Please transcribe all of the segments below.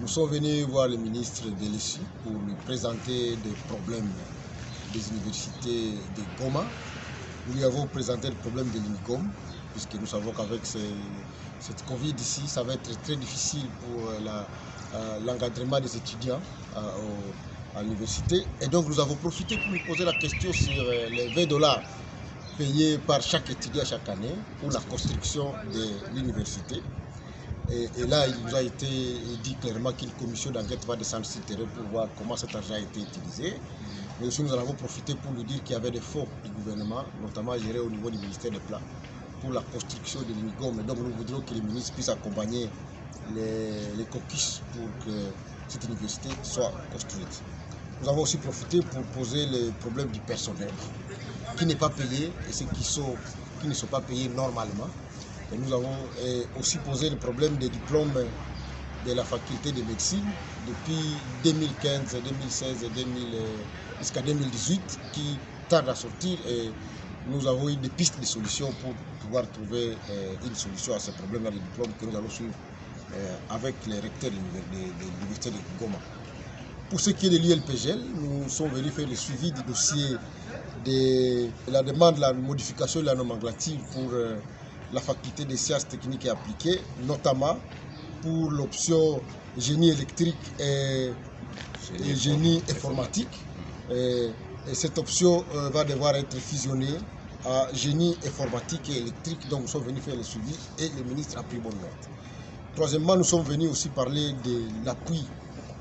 Nous sommes venus voir le ministre de l'ESU pour lui présenter des problèmes des universités de Goma. Nous lui avons présenté le problème de l'UNICOM, puisque nous savons qu'avec cette Covid ici, ça va être très difficile pour l'encadrement des étudiants à l'université. Et donc nous avons profité pour lui poser la question sur les 20 $ payés par chaque étudiant chaque année pour la construction de l'université. Et là, il nous a été dit clairement qu'une commission d'enquête va descendre sur le terrain pour voir comment cet argent a été utilisé. Mais aussi, nous en avons profité pour lui dire qu'il y avait des fonds du gouvernement, notamment gérés au niveau du ministère des Plans, pour la construction de l'UNICOM. Et donc, nous voudrions que les ministres puissent accompagner les caucus pour que cette université soit construite. Nous avons aussi profité pour poser le problème du personnel qui n'est pas payé et ceux qui ne sont pas payés normalement. Et nous avons aussi posé le problème des diplômes de la faculté de médecine depuis 2015, 2016 et jusqu'à 2018 qui tardent à sortir, et nous avons eu des pistes de solutions pour pouvoir trouver une solution à ce problème-là de diplômes que nous allons suivre avec les recteurs de l'université de Goma. Pour ce qui est de l'ULPGL, nous sommes venus faire le suivi du dossier de la demande de la modification de la nomenclature pour la faculté des sciences techniques et appliquées, notamment pour l'option génie électrique et génie informatique. Et cette option va devoir être fusionnée à génie informatique et électrique, donc nous sommes venus faire le suivi et le ministre a pris bonne note. Troisièmement, nous sommes venus aussi parler de l'appui.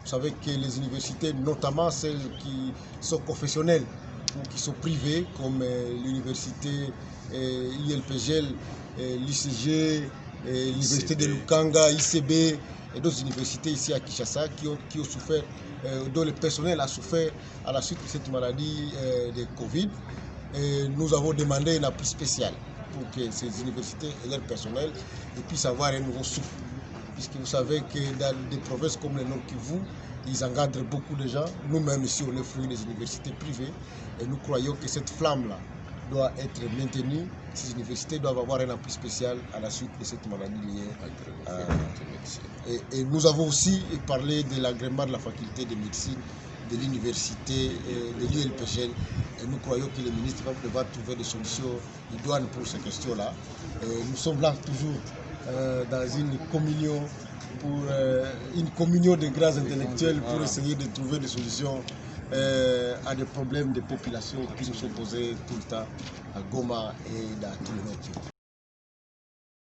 Vous savez que les universités, notamment celles qui sont confessionnelles ou qui sont privées, comme l'université l'ULPGL, l'ICG, l'université de Lukanga, ICB et d'autres universités ici à Kinshasa qui ont souffert, dont le personnel a souffert à la suite de cette maladie de Covid. Et nous avons demandé un appui spécial pour que ces universités et leur personnel puissent avoir un nouveau souffle. Puisque vous savez que dans des provinces comme le Nord Kivu, ils encadrent beaucoup de gens. Nous-mêmes ici, on est fruit des universités privées et nous croyons que cette flamme-là doit être maintenue. Ces universités doivent avoir un appui spécial à la suite de cette maladie liée à la médecine. Et nous avons aussi parlé de l'agrément de la faculté de médecine de l'université de l'ULPGL. Et nous croyons que le ministre va devoir trouver des solutions idoines pour ces questions-là. Nous sommes là toujours dans une communion de grands intellectuels pour essayer de trouver des solutions à des problèmes de population qui nous sont posés tout le temps à Goma et dans tout le Nord.